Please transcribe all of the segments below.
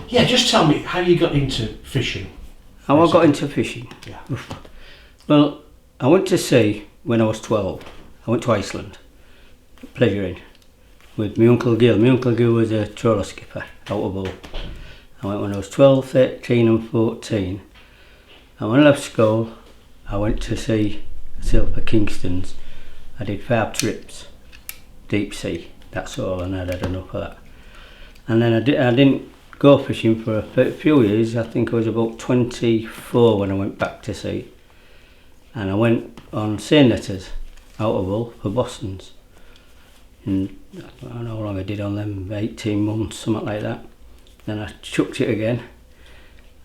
Yeah, just tell me how you got into fishing. How I got into fishing? Yeah. Well, I went to sea when I was 12. I went to Iceland, pleasuring, with my Uncle Gil. My Uncle Gil was a trawler skipper out of Hull. I went when I was 12, 13 and 14. And when I left school, I went to sea, sailed for Kingston's. I did 5 trips, deep sea, that's all, and I'd had enough of that. And then I didn't go fishing for a few years. I think I was about 24 when I went back to sea. And I went on seine netters out of Hull for Boston's. And I don't know how long I did on them, 18 months, something like that. Then I chucked it again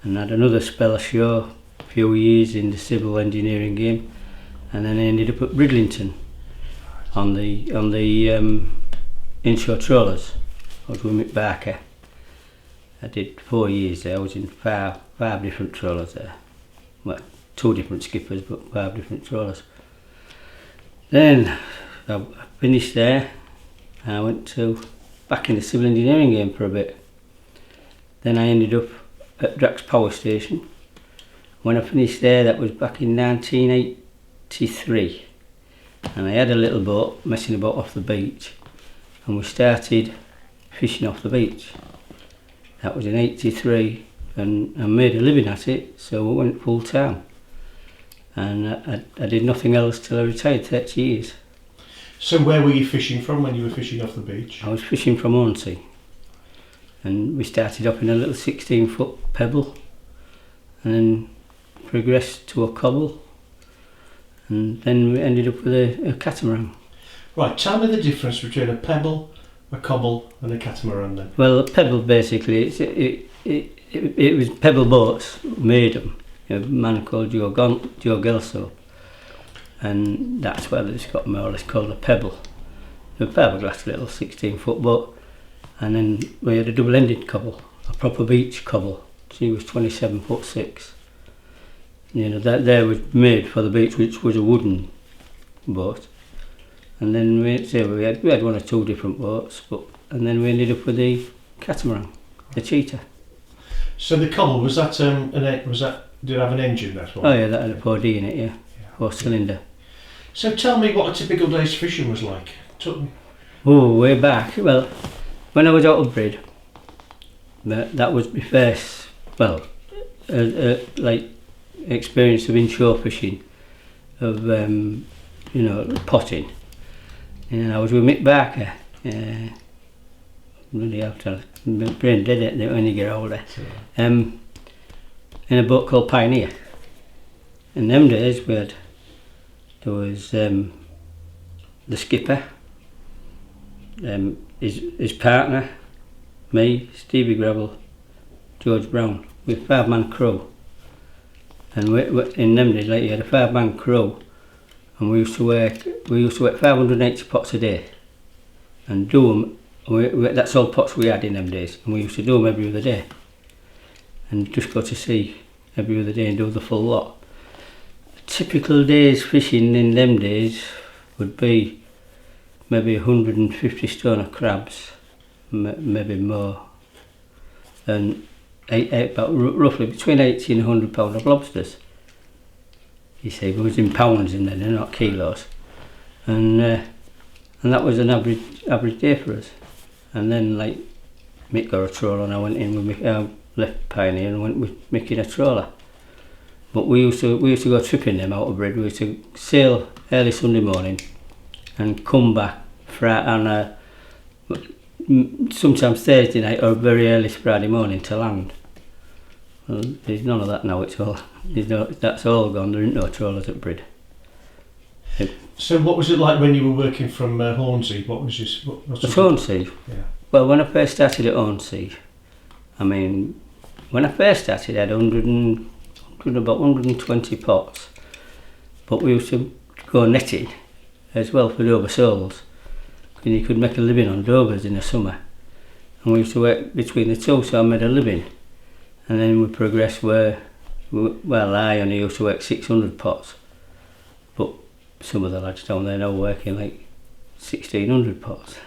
and had another spell ashore, a few years in the civil engineering game, and then I ended up at Bridlington on the inshore trawlers. I was with Mick Barker. I did 4 years there. I was in five different trawlers there. Well, 2 different skippers, but 5 different trawlers. Then I finished there and I went back in the civil engineering game for a bit. Then I ended up at Drax Power Station. When I finished there, that was back in 1983. And I had a little boat messing about off the beach, and we started fishing off the beach. That was in 83, and I made a living at it, so I went full time. And I did nothing else till I retired, 30 years. So where were you fishing from when you were fishing off the beach? I was fishing from Hornsea, and we started off in a little 16-foot pebble, and then progressed to a cobble, and then we ended up with a catamaran. Right, tell me the difference between a pebble, a cobble and a catamaran then. Well, a pebble basically, it was pebble boats made them. A man called Joe Gelso, and that's where it's got more or less called a pebble. A fiberglass little 16-foot boat, and then we had a double-ended cobble, a proper beach cobble. She was 27'6". You know, that there was made for the beach, which was a wooden boat. And then we had 1 or 2 different boats, and then we ended up with the catamaran, the cheetah. So the cobble, did it have an engine, that one? Oh yeah, that had a 4D in it, yeah. 4-cylinder. So tell me what a typical day's fishing was like. Oh, way back. Well, when I was out of Brid, that was my first, experience of inshore fishing, of potting. And I was with Mick Barker. Bloody hell, my brain dead it when you get older. In a boat called Pioneer. In them days there was the skipper, his partner, me, Stevie Gravel, George Brown, with 5-man crew. And in them days, you had a 5-man crew, and we used to work 580 pots a day, and do them. That's all pots we had in them days, and we used to do them every other day, and just go to sea every other day and do the full lot. A typical day's fishing in them days would be maybe 150 stone of crabs, maybe more, and about roughly between 80 and 100 pound of lobsters. You see, it was in pounds in there, they're not kilos, and that was an average day for us. And then Mick got a trawler, and I went in with left Pioneer and went with Mick in a trawler. But we used to go tripping them out of Brid. We used to sail early Sunday morning and come back on sometimes Thursday night or very early Friday morning to land. Well, there's none of that now. That's all gone. There ain't no trawlers at Brid. So what was it like when you were working from Hornsea? What was this? Hornsea? Yeah. Well, when I first started at Hornsea, when I first started I had about 120 pots, but we used to go netting as well for Dover soles, and you could make a living on Dovers in the summer, and we used to work between the two, so I made a living. And then we progressed where, I only used to work 600 pots, but some of the lads down there now working 1,600 pots.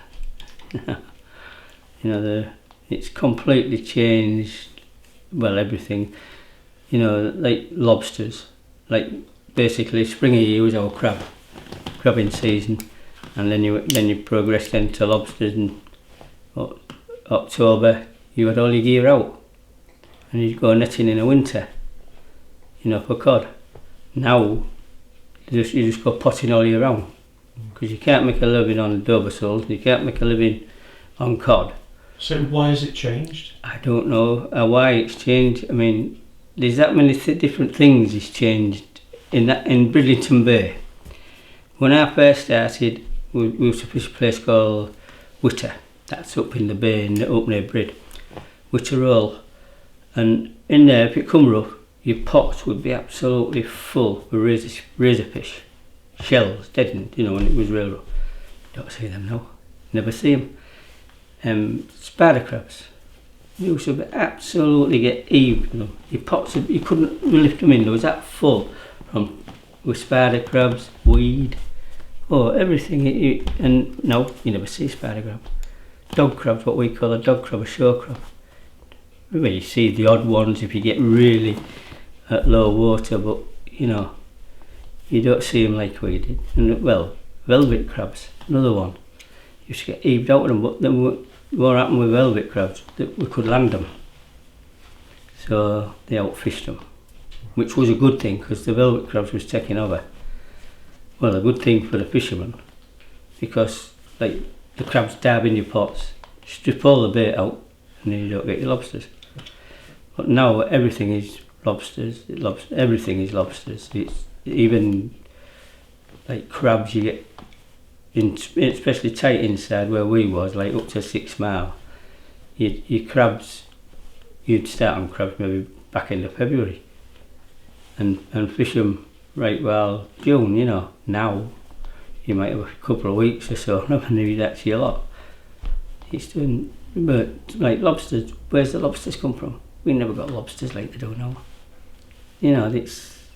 It's completely changed. Well, everything. You know, like lobsters. Like basically, spring of year was our crabbing season, and then you progressed into lobsters, and October you had all your gear out, and you'd go netting in the winter. You know, for cod. Now you just go potting all year round, because you can't make a living on Dover soles, you can't make a living on cod. So why has it changed? I don't know why it's changed. I mean, there's that many different things that's changed in Bridlington Bay. When I first started, we used to fish a place called Witter. That's up in the bay, up near Brid. Witter Roll. And in there, if it come rough, your pots would be absolutely full with razor fish. Shells, deadened, you know, when it was real rough. Don't see them now. Never see them. Spider crabs. You used to absolutely get heaved. You know. Your pots, you couldn't lift them in. There was that full with spider crabs, weed, everything. And no, you never see spider crabs. Dog crabs, what we call a dog crab, a shore crab. Well, you see the odd ones if you get really at low water, but you know, you don't see them like we did. And well, velvet crabs, another one. You used to get heaved out of them, but then what happened with velvet crabs, that we could land them. So they outfished them, which was a good thing, because the velvet crabs was taking over. Well, a good thing for the fishermen, because like the crabs dive in your pots, strip all the bait out, and then you don't get your lobsters. But now everything is lobsters. Everything is lobsters. It's even like crabs you get, especially tight inside where we was, like up to 6 mile. Your crabs, you'd start on crabs maybe back into February, and fish them right well June. You know, now you might have a couple of weeks or so, and you'd actually a lot. It's doing, but like lobsters, where's the lobsters come from? We never got lobsters like they do now. You know, it's,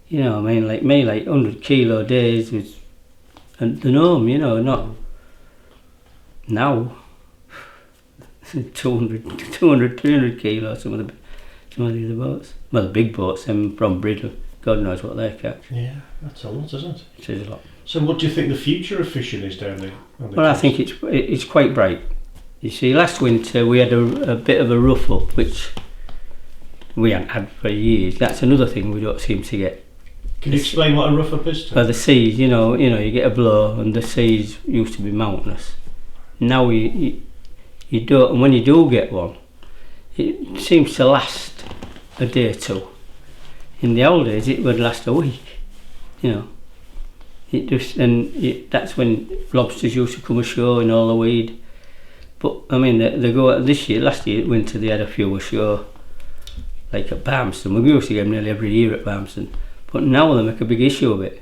you know, I mean, like me, like 100 kilo days was the norm, you know, not now. 200, 300 kilos, some of the other boats. Well, the big boats, them from Bridle, God knows what they catch. Yeah, that's a lot, isn't it? It is a lot. So what do you think the future of fishing is down there? Well, I think it's quite bright. You see, last winter we had a bit of a rough up, which we hadn't had for years. That's another thing we don't seem to get. Can you explain what a rough up is? Well, the seas, you know, you get a blow, and the seas used to be mountainous. Now you don't, and when you do get one, it seems to last a day or two. In the old days, it would last a week, you know. That's when lobsters used to come ashore and all the weed. But I mean, they go last year, winter, they had a few ashore, like at Barmston. We used to get them nearly every year at Barmston. But now they make a big issue of it.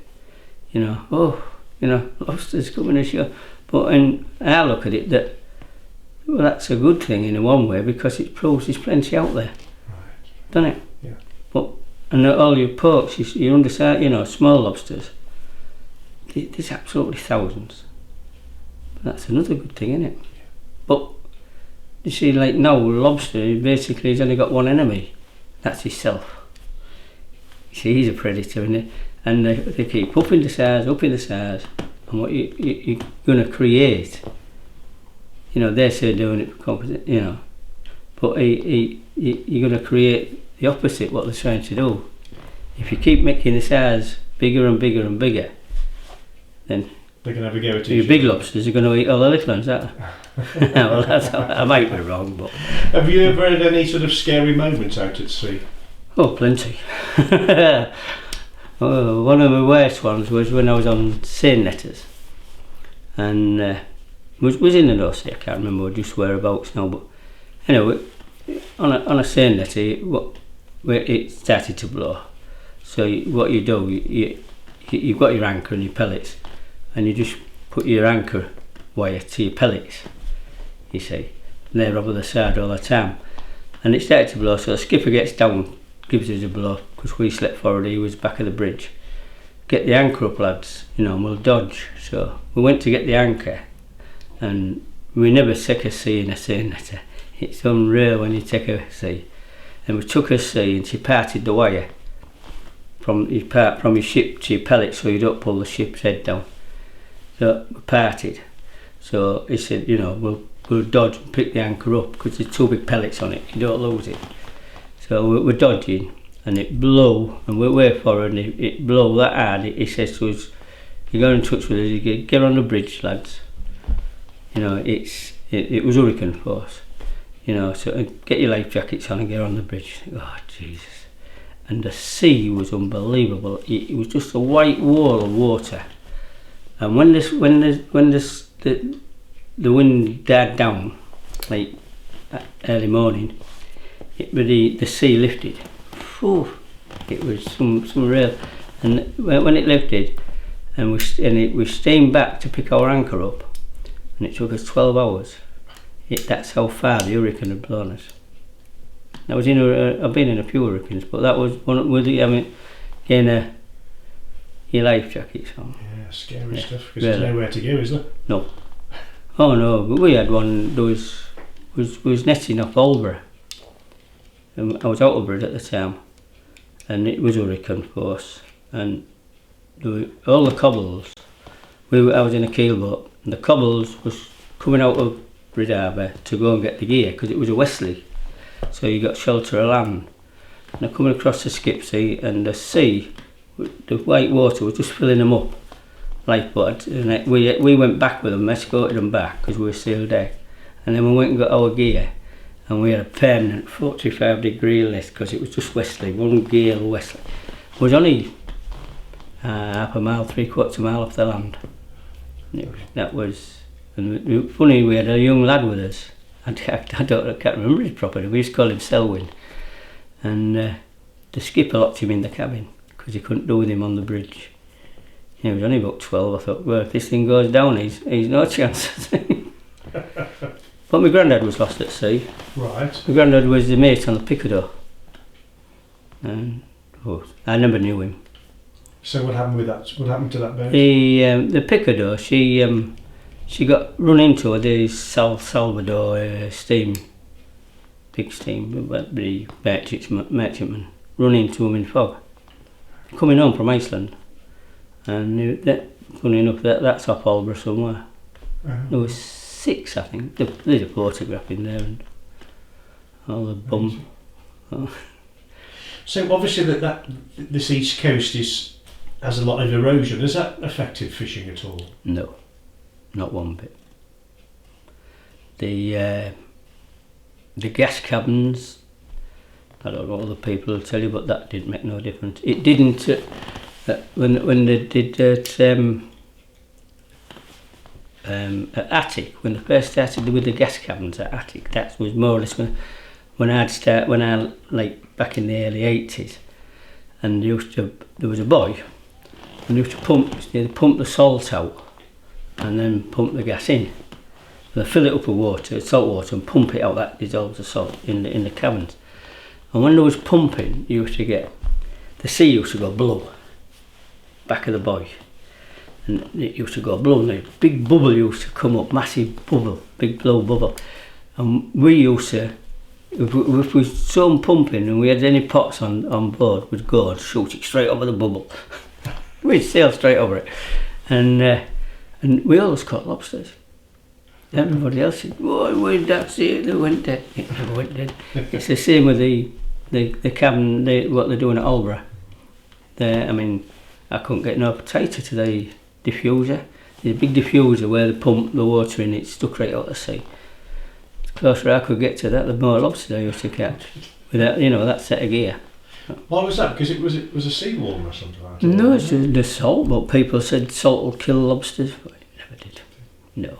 You know, lobsters coming ashore. But and I look at it that, well, that's a good thing in one way, because it proves there's plenty out there, right. Doesn't it? Yeah. But and all your porks, you understand, you know, small lobsters. There's absolutely thousands. That's another good thing, isn't it? Yeah. But you see, like now, lobster basically has only got one enemy. That's himself. You see, he's a predator, isn't he? And they keep up in the size. And what you're going to create, you know, they're still doing it for competition, you know, but you're going to create the opposite what they're trying to do. If you keep making the size bigger and bigger and bigger, then they're going to have a go at your big lobsters are going to eat all the little ones, aren't they? Well, I might be wrong, but... Have you ever had any sort of scary moments out at sea? Oh, plenty. One of my worst ones was when I was on seine netters, and was in the North Sea. I can't remember just whereabouts now, but anyway, on a seine netter, it started to blow. So what you do, you've got your anchor and your pellets, and you just put your anchor wire to your pellets, you see, and they're over the side all the time, and it started to blow. So the skipper gets down, gives us a blow, because we slept forward, he was back of the bridge. Get the anchor up, lads, you know, and we'll dodge. So we went to get the anchor, and we never sick of seeing a seine netter. It's unreal when you take a sea. And we took a sea and she parted the wire from your ship to your pellet so you don't pull the ship's head down. So we parted. So he said, we'll dodge and pick the anchor up because there's 2 big pellets on it, you don't lose it. So we're dodging and it blew and we wait for it and it blew that hard. He says to us, you got in touch with us, you get on the bridge, lads. It was hurricane force. So get your life jackets on and get on the bridge. Oh Jesus! And the sea was unbelievable. It was just a white wall of water. And when the wind died down, like early morning, the sea lifted. Whew, it was some real. And when it lifted, and we steamed back to pick our anchor up, and it took us 12 hours. That's how far the hurricane had blown us. I was I've been in a few hurricanes, but that was one with getting your life jackets on. Yeah, scary stuff, because there's nowhere to go, is there? No. Oh no, but we had one, there was netting off Albury. I was out of Brid at the time, and it was hurricane force, and all the cobbles, I was in a keelboat, and the cobbles was coming out of Brid Harbour to go and get the gear, because it was a westerly, so you got shelter of land. And they're coming across the Skipsea, and the sea, the white water was just filling them up, lifeboat. And we went back with them, escorted them back because we were sealed deck, and then we went and got our gear, and we had a permanent 45-degree lift because it was just westerly, one gale westerly. It was only half a mile, 3/4 mile off the land. And funny, we had a young lad with us. I can't remember his proper name. We used to call him Selwyn, and the skipper locked him in the cabin because he couldn't do with him on the bridge. He was only about 12. I thought, well, if this thing goes down, he's no chance. But my granddad was lost at sea. Right. My granddad was the mate on the Picador, and I never knew him. So what happened with that? What happened to that boat? The Picador, she got run into the Salvador steam, big steam, the merchantman, run into him in fog, coming home from Iceland, and funny enough, that's off Albury somewhere. There was 6, I think. There's a photograph in there, and all the bum. Oh. So obviously this east coast has a lot of erosion. Has that affected fishing at all? No. Not one bit. The gas cabins, I don't know what other people will tell you, but that didn't make no difference. It didn't when they did that at Attic, when they first started with the gas cabins at Attic. That was more or less when I like back in the early 80s, and there was a boy, and they used to pump the salt out and then pump the gas in. They fill it up with salt water, and pump it out. That dissolves the salt in the cabins. And when there was pumping, you used to get the sea used to go blue. Back of the boy, and it used to go blue. And a big bubble used to come up, massive bubble, big blue bubble. And we used to, if we saw them pumping and we had any pots on board, we'd go and shoot it straight over the bubble. We'd sail straight over it, and we always caught lobsters. Everybody else said, "Oh, where'd that see it? They went dead." It never went dead. It's the same with the cabin. What they're doing at Albury. I couldn't get no potato to the diffuser. There's a big diffuser where they pump the water in. It's stuck right out to sea. The closer I could get to that, the more lobsters I used to catch with that set of gear. Why was that? Because it was a seaworm or something like that? No, it's the salt. But people said salt will kill lobsters, but it never did. No.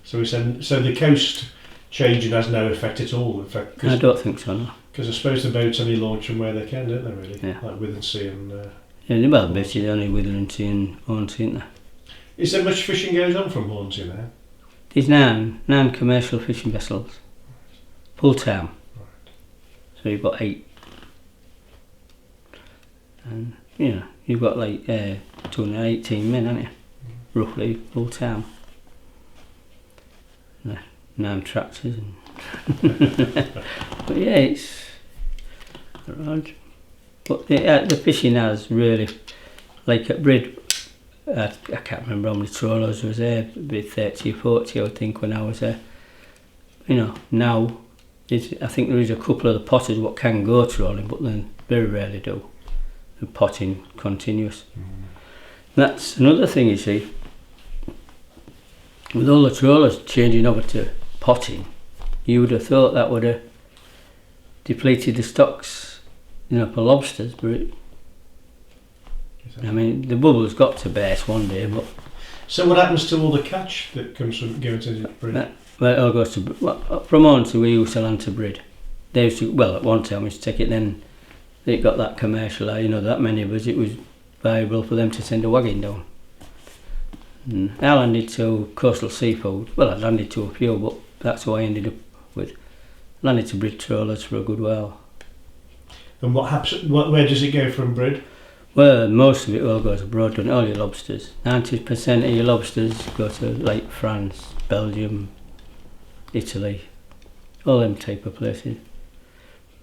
So the coast changing has no effect at all. In fact, I don't think so. No. Because I suppose the boats only launch from where they can, don't they? Really, yeah. Like Withensea and. Well, basically only Withensea and Hornsea, isn't there? Is there much fishing goes on from Hornsea now? There's nine commercial fishing vessels, full time. Right. So you've got 8. And you've got like 218 men, haven't you? Roughly full time. 9 tractors. But yeah, it's around. But the fishing has really, like at Brid, I can't remember how many trawlers was there, maybe 30 or 40 I would think when I was there. You know, now I think there is a couple of the potters what can go trawling, but then very rarely do. The potting continuous. That's another thing, you see. With all the trawlers changing over to potting, you would have thought that would have depleted the stocks, you know, for lobsters, but I mean, the bubble's got to burst one day. But so what happens to all the catch that comes from going to Brid? Well, it all goes to from Hornsey. We used to land to Brid. They used to, well, at one time we used to take it. Then it got that commercial, you know, that many of us. It was viable for them to send a wagon down. I landed to Coastal Seafood. Well, I landed to a few, but that's who I ended up with. Landed to Brid trawlers for a good while. And what happens? Where does it go from Brid? Well, most of it all goes abroad, don't it? All your lobsters. 90% of your lobsters go to like France, Belgium, Italy, all them type of places.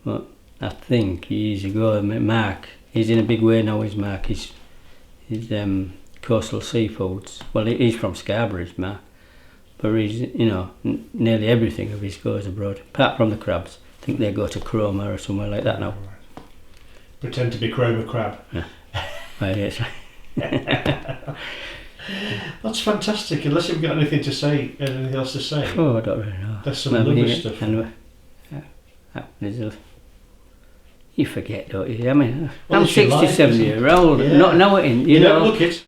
But I think years ago, Mark, he's in a big way now, is Mark. He's Coastal Seafoods. Well, he's from Scarborough, Mark. But he's, you know, nearly everything of his goes abroad, apart from the crabs. I think they go to Cromer or somewhere like that now. Pretend to be Cromer crab. Yeah. Well, yes. That's fantastic. Unless you've got anything else to say. Oh, I don't really know. There's some lovely stuff. Anyway, you forget, don't you? I mean, Well, I'm 67 years old. Yeah. Not knowing, You know. don't look it.